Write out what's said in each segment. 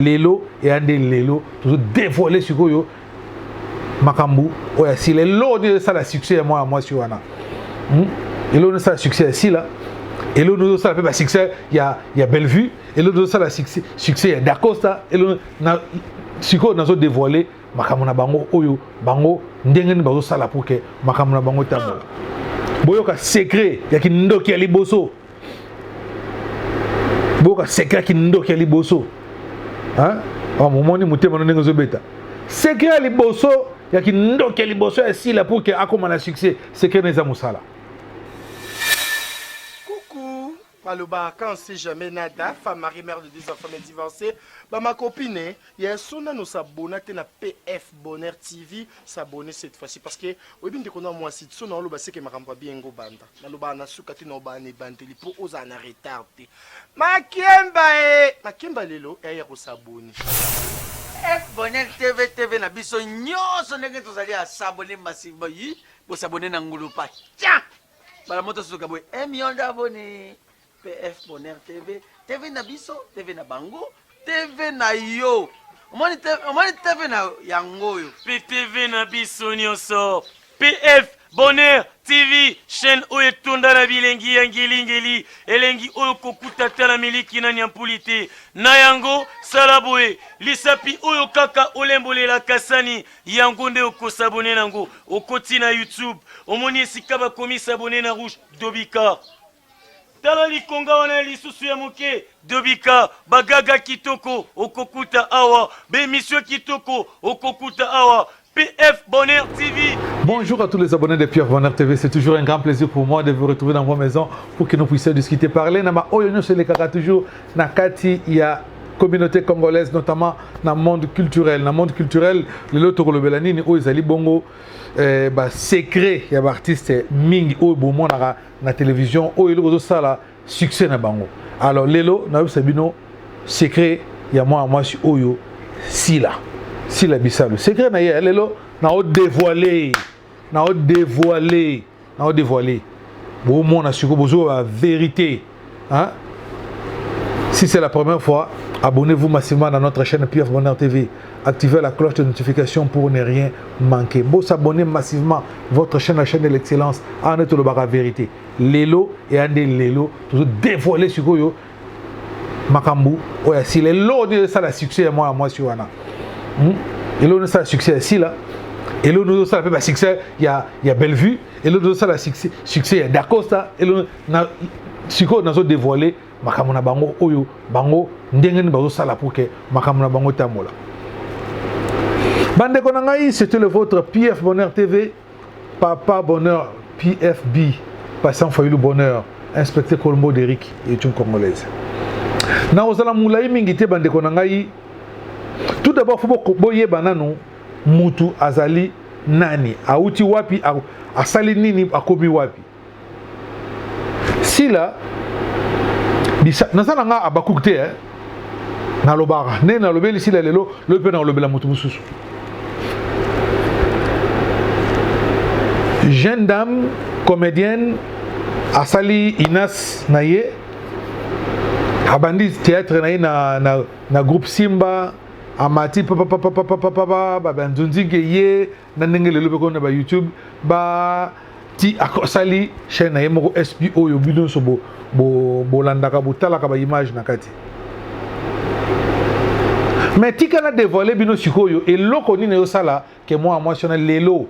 lelo et ande lelo toujours dévoiler sur yo makambu oya si lelo de ça la succès moi sur wana et là ça succès si là et là nous ça pas succès il y a Bellevue et là nous ça la succès il y a Dacosta et là na siko nazo dévoiler makambu na bango oyo bango ndenge ni bazo sala pour que makambu na bango tambo boyoka secret ya kindoki ya liboso boyoka secret ya kindoki ya liboso hein momoni mutema no ndenge zo beta secret ya liboso ya kindoki ya liboso ya sila pour que akoma na succès secret neza musala. Coucou Maloba, quand c'est jamais nada, femme mariée, mère de 2 enfants mais divorcée, bah ma copine, il y a son nous s'abonner à PF Bonheur TV, s'abonner cette fois-ci parce que oui bien qu'on a moi si son on le c'est que ma campa bien go banda. Maloba na sukati no ba ne banteli pour aux en retardé. Makemba lelo et ya ko s'abonner. F Bonheur TV na biso nyonso ndenge tozali à s'abonner massivement yi, pour s'abonner na ngulupa. Tiens. Bala moto suka boy 1 million d'abonnés. PF Bonheur TV na biso, TV na bango, TV na yo. Omoni TV na yango yo. PTV na biso nyonso. PF Bonheur TV, chaîne oyo tunda na bilengi ya ngeli elengi oyo kokuta tala miliki na nyampulite. Na yango salaboe, lisapi oyo kaka olembolela kasani, yango nde okosabone nango, okoti na YouTube. Omoni esika bakomi s'abonner na rouge Dobika. Tala likonga wana lisusu ya muke Dobika bagaga kitoko okokuta awa be monsieur kitoko okokuta awa PF Bonheur TV. Bonjour à tous les abonnés de PF Bonheur TV, c'est toujours un grand plaisir pour moi de vous retrouver dans vos maisons pour que nous puissions discuter, parler. Nama oyo sur les kaka toujours nakati ya communauté congolaise, notamment dans le monde culturel. Dans le monde culturel, le loto kolobelani ni oizali bongo secret ya artiste mingi oyo bomo na télévision oyo le sala succès na bango. Alors lelo na sabino secret ya moi si oyo sila bisalo secret na ye lelo na o dévoiler bomo na siko bozo la vérité hein. Si c'est la première fois, abonnez-vous massivement dans notre chaîne PF Bonheur TV. Activez la cloche de notification pour ne rien manquer. Bon, s'abonner massivement votre chaîne, la chaîne de l'excellence. En est le bar vérité. Lelo et Andé Lelo, toujours dévoiler sur yo Makambu. Ouais, si Lelo de ça la succès moi sur Wana. Et l'on ça succès ici là. Et l'on ça la succès il y a Bellevue. Et l'on ça la succès il y a Dacosta. Et l'on na siko nazo dévoiler makambu na bango oyo bango ndenge ni bazo sala pour que makambu na bango tamola. Bande konangai, c'était le vôtre PF Bonheur TV, Papa Bonheur PFB, passant Fayulu Bonheur, inspecteur Colombo d'Eric et une congolaise. Na ozala moulayi mingite bande konangai. Tout d'abord faut boye banano mutu azali nani, auti wapi asali nini akobi wapi. Si là bisa nasana nga abakukte na lobara ne na lobeli sila lelo le pe na lobela mutu mususu. Jeune dame comédienne asali Inas naye abandi théâtre naye na groupe Simba amati papa banzunzi ye na ndenge lelo ko na ba YouTube ba ti akosali chaîne naye moko SP oyo bidon so bo landaka botalaka ba image na kati. Mais tika na dévoiler bino sikoyo et loko ni na sala que moi na lelo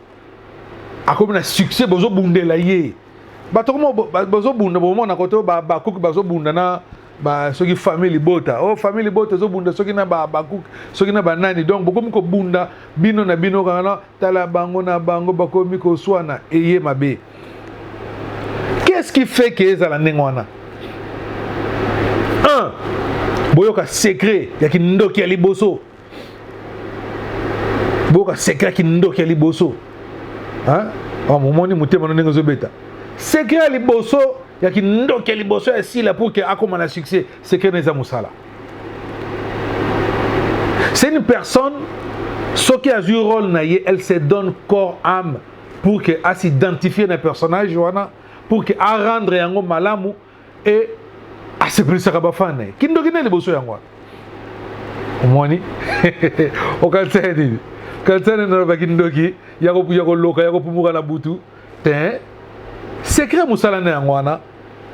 akomi na succès bozo bundela ye bato komo bozo bunda bomo na koto ba cook bozo bunda na ba soki family bota family bota zo bunda soki na ba cook soki na banani donc bokomi ko bunda bino na bino kana tala bango na bango bakomi ko swana eye mabe. Qu'est-ce qui fait que ezala ndengwana? Boyoka secret ya kindoki ya liboso. Boyoka secret ya kindoki ya liboso. Hein? Momoni mutema no ndenge zo beta. Secret ya liboso ya kindoki ya liboso ya sila pour que akoma na succès, secret neza musala. C'est une personne ce qui a joué rôle naie, elle se donne corps âme pour que à s'identifier un personnage pour que à rendre yango malamu et à se préparer à bafane. Qui ne le bosso yango. omoni okatsani katsani na bakindoki yako loka yako pumuka na butu te secret musala na ngwana.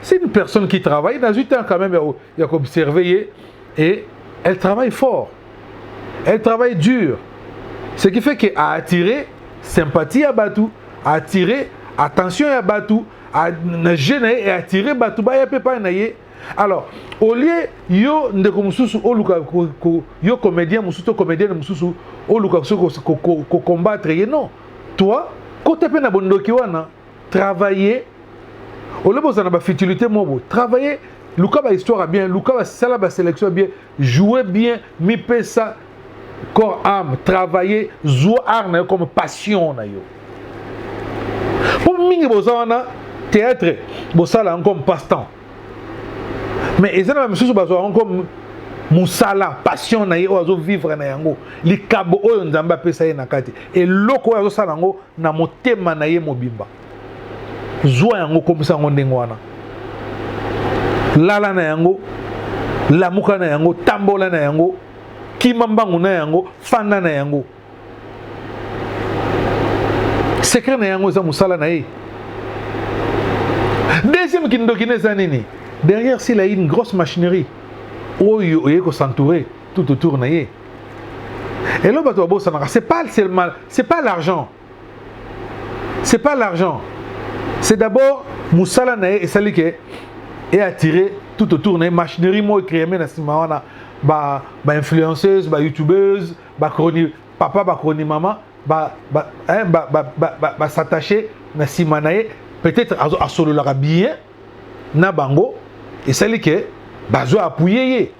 C'est une personne qui travaille dans 8 ans quand même, il y a observé et elle travaille fort. Elle travaille dur. Ce qui fait qu'elle a attiré sympathie à Batou, a attiré attention à Batou, a gêné et attiré Batou. Alors, au lieu yo ndeko mususu oluka yo comédien mususu comédienne mususu oluka ko combattre non. Toi, côté pe na bondoki wana travailler au lieu de la futilité, travailler, Luka ba histoire bien, Luka ba sala ba sélection bien, jouer bien, mi ça corps âme, travailler, jouer art comme passion na yo. Pour mingi bozana théâtre, bosala comme passe-temps. Mais ils ont même chose bazo comme musala passion na yo ozo vivre na yango. Likabo oyo nzamba pesa ye na kati. Et loko ozo sala ngo na motema na ye mobimba. Zoa yango comme ça ndenge wana lala na yango lamuka na yango tambola na yango kimambangu na yango fanda na yango secret na yango za musala na ye. Deuxième kindokine za nini derrière s'il a une grosse machinerie oyo yeko s'entourer tout autour na ye. Et là bato bossa na c'est pas l'argent. C'est pas l'argent. C'est d'abord Moussala Nae et Salike et attiré tout autour de machinerie moi créée na simawana ba influenceuse ba youtubeuse ba chroni papa ba chroni maman ba s'attacher na simanae peut-être à solo la bien na bango et Salike bazo appuyer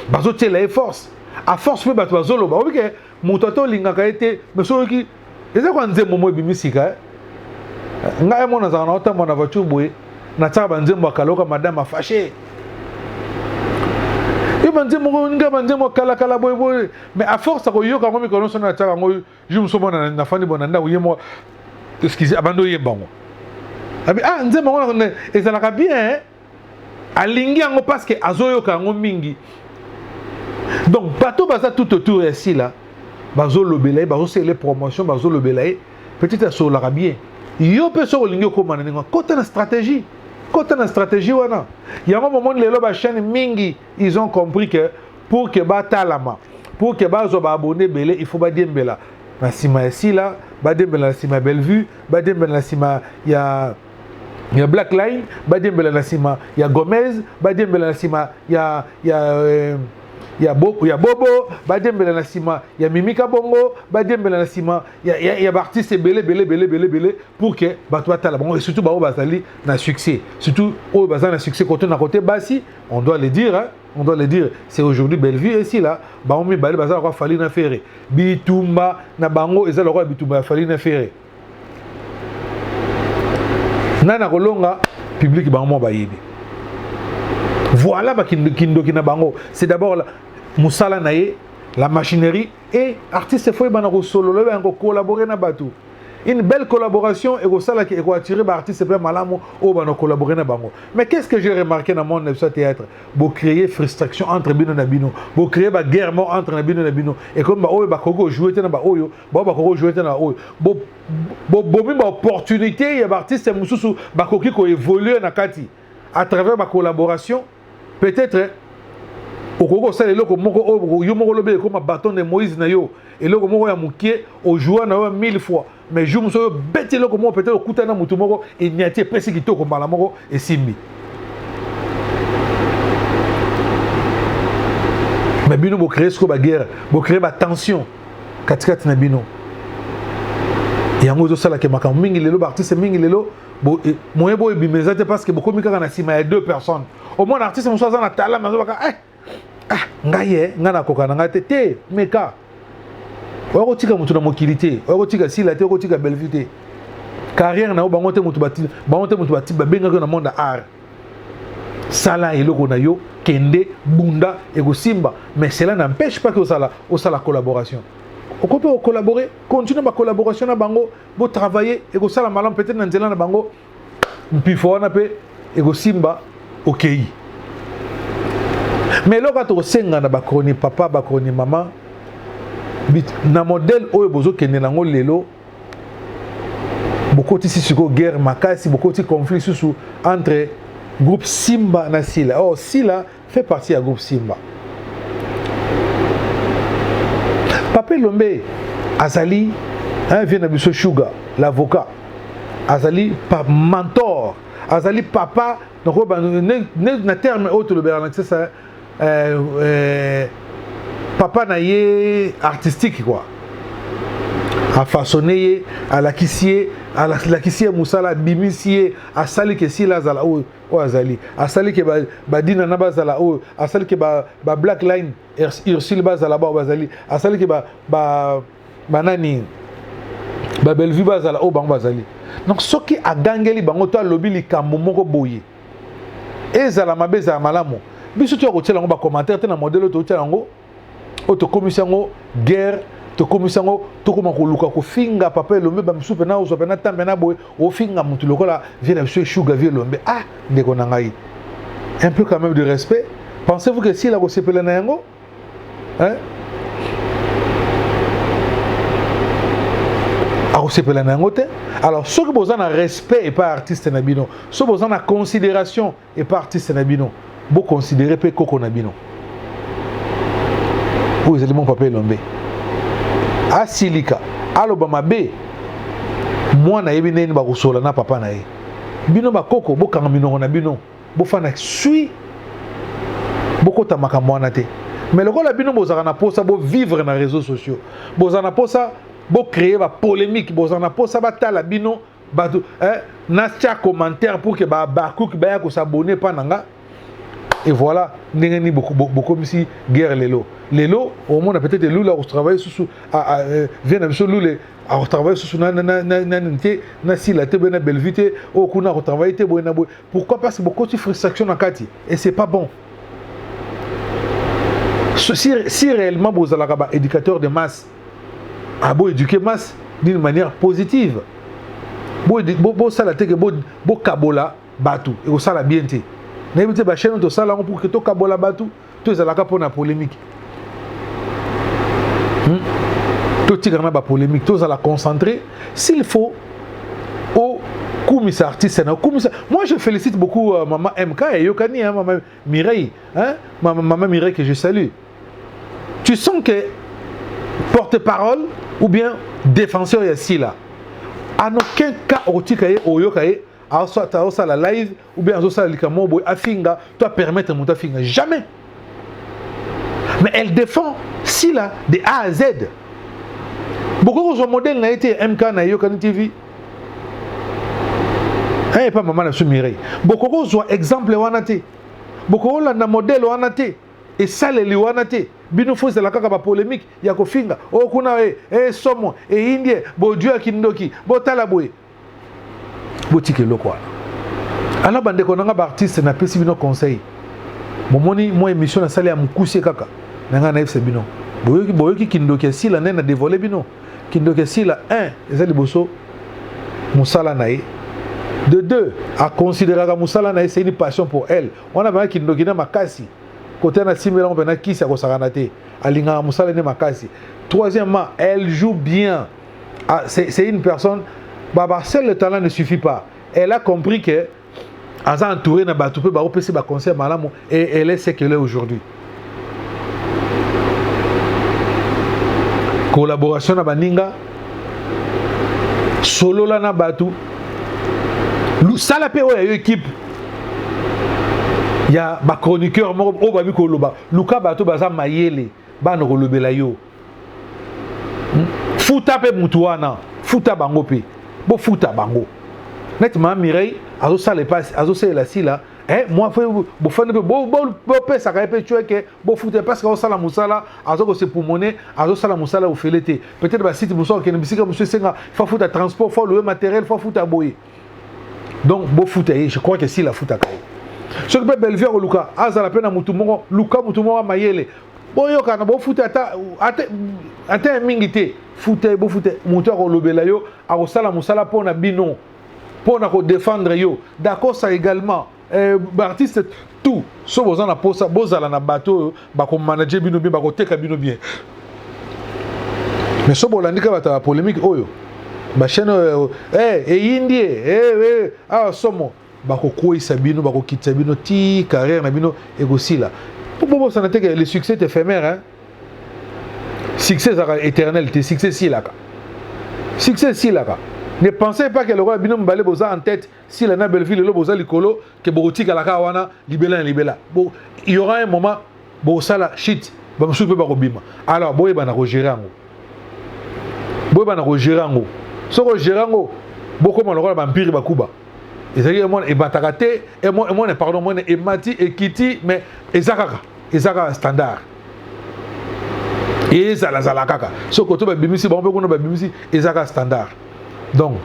bazo tela force à force pe bato bazolo ba oui que mototo lingaka été mais so ki eza kwa nzembo mo bimisika ngai mona za na otamba na voiture boye na tsaba nzembo kaloka madame a fâché et banzembo nga banzembo kala boye mais à force ko yoka ngomi ko no na tsaba ngo je me somona na fani bonanda uyemo excusez abando yembango abi nzembo ngona ezalaka bien alingi yango parce que azoyoka ngo mingi donc bateau baza tout autour ici là bazo lobelaye bazo c'est les promotions bazo lobelaye peut-être sur l'arabien yo pe so lingi ko manana côté na stratégie wana il y a un moment les ba chaîne mingi ils ont compris que pour que ba talama pour que ba zo ba abonné belé il faut ba dembela na sima ici là ba dembela na sima Bellevue ba dembela na sima ya Black Line ba dembela na sima ya Gomez ba dembela na sima ya Bobo badembela na sima ya Mimika Bongo badembela na sima ya artiste belé pour que bato batala bon et surtout ba bazali na succès surtout au bazali na succès côté basi on doit le dire c'est aujourd'hui Bellevue ici là ba on mi bali bazali quoi fali na ferré bitumba na bango ezala quoi bitumba fali na ferré nana kolonga public ba mo ba yebi. Voilà Kindoki Bango. C'est d'abord Moussala Naye, la machinerie et artiste faut solo collaborer na Batou. Une belle collaboration et ça qui est attiré par artiste peu malamo au bano collaborer na bango. Mais qu'est-ce que j'ai remarqué dans mon théâtre? Vous créer frustration entre Bino na Bino, vous créer ba guerre entre Bino na Bino et comme ba oyo ba Kogo jouer na ba oyo, ba Kogo jouer na oyo. Bo opportunité ya artiste mususu ba koki ko évoluer na kati à travers ma collaboration. Peut-être au Congo ça les loko moko yo moko lobe comme bâton de Moïse na yo et loko moko ya mukie au joueur na 1000 fois mais je me suis bête loko moko peut-être okutana mutu moko et niatie pesi kitoko mbala moko et simbi mais bino bo créer ce ba guerre bo créer ba tension katikati na bino yango zo sala ke makambo mingi lelo ba artiste mingi lelo bo moyen bo ebimezate parce que beaucoup mikaka na sima ya deux personnes au moins artiste mo soza na tala mazo baka ngaye ngana koka na ngate te meka oko tika mutu na mokilité oko tika sila te oko tika Bellevue te carrière na bango te mutu bati ba benga na monde art sala eloko na yo kende bunda ego simba mais cela n'empêche pas que au sala collaboration. On peut collaborer, continuer ma collaboration na bango, bo travailler et go sala malam peut-être na nzela na bango. Puis faut na pe et go simba OK. Mais là quand on senga na bakroni papa bakroni maman na modèle oyo bozo kende nango lelo beaucoup ici sur guerre makasi beaucoup de conflits sous entre groupe Simba na Sila. Oh Sila fait partie du groupe Simba. Papa Lombe Azali vient de Bisso Sugar, l'avocat. Azali mentor. Azali papa. Donc na terme autre le Bernard c'est ça. Papa naie artistique quoi. A façonner à la kissier musala bimisier a sali ke Sila zala o azali a sali ke ba dina na bazala o a sali ke ba black line Ursule bazala ba bazali a sali ke ba nani ba Bellevue bazala o bango bazali. Donc soki a gangeli bango to lobi likambo moko boye ezala mabeza malamu biso to ko tela ngo ba commentaire te na modèle to tela ngo auto commission ngo guerre to komisango to koma ko luka ko finga papa Lombe ba msupe na uso pena tambe na boy o finga mutu lokola vient monsieur Sugar vie Lombe ndeko na ngai un peu quand même de respect. Pensez-vous que si la ko sepela na yango a sepela na yango te. Alors ceux qui besoin de respect et pas artiste na bino, ceux besoin de considération et pas artiste na bino, bo considérer pe koko na bino. Vous allez mon papa Lombe Asilika alobama be moi na yebi neni ba kusola na papa na ye bino ba koko bo kanga minongo na bino bo fana sui boko tamaka mwana te mais lokola bino bozaka na posa bo vivre na réseaux sociaux bozana na posa bo créer ba polémique bozana na posa ba tala bino ba na tia commentaire pour que ba cook ba ya ko s'abonner pa nanga. Et voilà, n'engeni beaucoup ici guerre lelo. Lelo, au moins peut-être le loup là on travaille sous vient de sur loup on travaille sous na si la te bena belle vite au kuna on travaille te boina boy. Pourquoi parce que beaucoup de frustration en kati et c'est pas bon. Si réellement vous allez avoir éducateur de masse, à beau éduquer masse d'une manière positive. Beau ça la te que beau kabola batu et au ça la bien te. N'importe ba chaîne to sala pour que to kabola batu to ezalaka pour na polémique. To tigana ba polémique to la concentrer s'il faut au kumisa artiste na kumisa. Moi je félicite beaucoup maman MK et Yokani maman Mireille maman Mireille que je salue. Tu sens que porte-parole ou bien défenseur ici là. En aucun cas otikaye oyokaye soit la live ou bien soit le afinga toi permettre mon afinga jamais. Mais elle défend Sila de A à Z. Beaucoup de modèle n'a été MK na Yokani TV. Et pas maman na Mireille. Beaucoup de exemple wanate. Beaucoup de modèle wanate et ça les wanate. Bino faut la kaka ba polémique ya ko finga. O kuna somo et indien bo dieu kindoki bo talaboy. Botike lokwa ana bande ko nanga ba artiste na pesi bino conseil momoni mo émission na sali ya mukusi kaka nanga na FC bino boyoki kindoki sila nena dévoiler bino kindoki sila 1 ezali boso musala nae de 2 à considérer que musala nae c'est une passion pour elle on a ba kindoki na makasi côté na simela on pena kisi ko sakanate alinga musala ne makasi. Troisièmement elle joue bien c'est une personne. Seul le talent ne suffit pas. Elle a compris que en entouré na batoupe ba opesi ba concert malamu et elle est ce qu'elle est aujourd'hui. Collaboration na baninga solo la na batu sala pe oyo équipe ya ba chroniqueur mo o ba bi ko loba luka batu baza mayele ba no lobela yo futa pe mutuana futa bango pe bo futa bango nettement Mireille azo sala pas azo sala la sila moi faut bo fane bo pesa ka pe tuer que bo futa parce que sala musala azo ko se pulmoner azo sala musala au felete peut-être ba site musala que bisika monsieur senga faut futa transport faut le matériel faut futa boy donc bo futa je crois que si la futa ka ce que peut Bellevue au Luka azala pena mutumongo Luka mutumongo mayele boyo kana bo futa ata mingité futa bo futa moteur ko lobela yo a ko sala musala pona bino pona ko défendre yo d'accord ça également artiste tout so boza na posa bozala na bateau bako manager bino bien bako teka bino bien mais so bolandika bata polémique oyo ba chaîne eyindie somo bako koisa bino bako kitsa bino ti carrière na bino egosila pour bobo ça n'était que le succès est éphémère hein succès éternel te succès si là succès si là. Ne pensez pas que le roi Bino Mbale boza en tête si la belle ville le boza likolo que boruti kala kawana libela. Bon, il y aura un moment bo sala shit ba msupe ba kobima. Alors boye bana ko gérer ngo. Boye bana ko gérer ngo. So ko gérer ngo boko mo le roi ba mpiri ba kuba. Ezali mo e batakate et mo pardon mo e mati e kiti mais ezaka standard. Et ça la kaka. So ko to ba bimisi ba ko no ba bimisi ezaka standard. Donc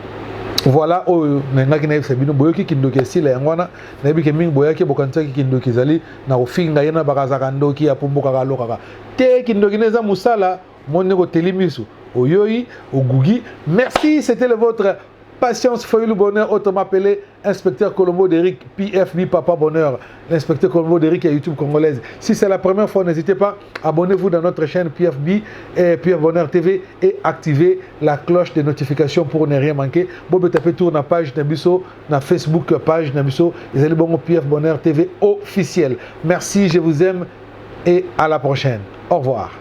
voilà oyo nangaki na yebisa bino boyoki kindoki esila yango wana nayebi ke mingi boyaki bokanisaki kindoki ezali na kofinga ye na bakazaka ndoki ya pumbukaka alokaka te kindoki na eza mosala moni koteli miso oyoyi ogugi. Merci, c'était le vôtre Patience Foyou Bonheur, autrement appelé Inspecteur Colombo d'Eric, PFB Papa Bonheur, l'inspecteur Colombo d'Eric à YouTube congolaise. Si c'est la première fois, n'hésitez pas, abonnez-vous dans notre chaîne PFB et PF Bonheur TV et activez la cloche de notification pour ne rien manquer. Bon, tapez tour na page Nabiso, na Facebook page Nabiso, et allez bon PF Bonheur TV officiel. Merci, je vous aime et à la prochaine. Au revoir.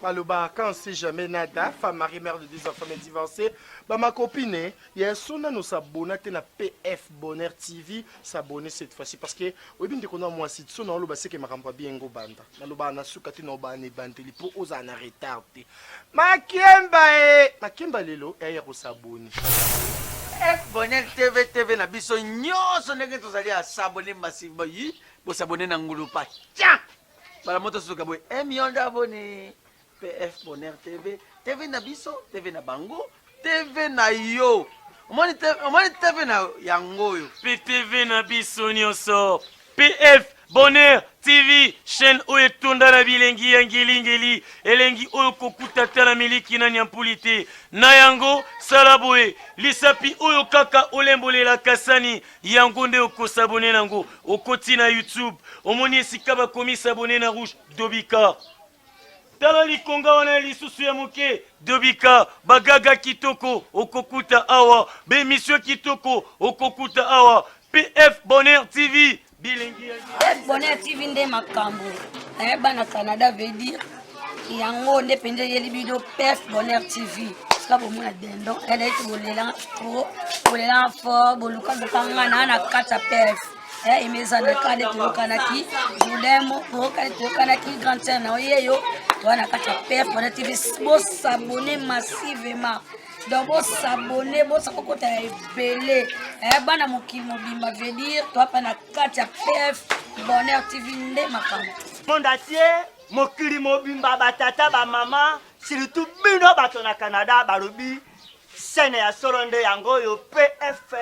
Maloba, quand on sait jamais nada, femme mariée, mère de 2 enfants, mais divorcée, bah ma copine, il y a son nous s'abonner à PF Bonheur TV, s'abonner cette fois-ci parce que oui bien qu'on a moi si son nom c'est que ma rampa bien go banda. Maloba na sukati no ba ne banteli pour osa na retardé. Makemba lelo et ya s'abonner. PF Bonheur TV na biso nyonso ndenge tozali à s'abonner massivement yi, bo s'abonner na ngulupa. Tiens. Bala moto suka boy, million d'abonnés. PF Bonheur TV na biso, TV na bango, TV na yo. Omoni TV na yango yo. PTV na biso nyonso. PF Bonheur TV, chaîne oyo etunda na bilengi ya ngeli elengi oyo kokutata na miliki na nyampulite. Na yango sala boye, lisapi oyo kaka olembolela kasani, yango nde okosabone nango, okoti na YouTube. Omoni esika bakomi sabone na rouge Dobika. Tala likonga wana lisusu ya moke Dobika bagaga kitoko okokuta awa be monsieur kitoko okokuta awa PF Bonheur TV bilengi PF Bonheur TV nde makambo bana Canada veut dire yango nde penje yeli bido PF Bonheur TV ska bomona dendo ele bolela trop bolela fort boluka bokanga na kata PF imezana kade tukanaki julemo tukanaki grand sœur na yeyo wana kata PF Bonheur TV bo s'abonner massivement donc bo s'abonner bo sakokota ebele bana mokili mobimba veut dire toi pa na kata PF Bonheur TV nde makambo monde entier mokili mobimba batata ba mama surtout bino bato na Canada balobi scène ya solonde yango yo PF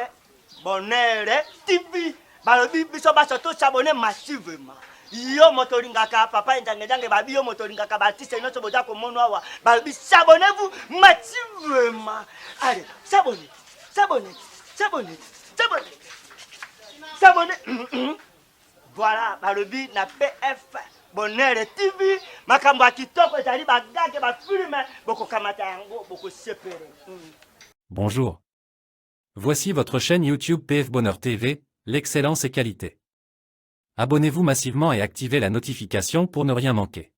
Bonheur TV balobi biso baso to s'abonner massivement yo motoringaka papa ndange babi yo motoringaka batiste nyonso boza komonwa wa balobi s'abonnez-vous massivement. Allez, s'abonner. Voilà, balobi na PF Bonheur TV makambo kitoko ezali bagage ba filme boko kamata yango boko sepere. Bonjour. Voici votre chaîne YouTube PF Bonheur TV, l'excellence et qualité. Abonnez-vous massivement et activez la notification pour ne rien manquer.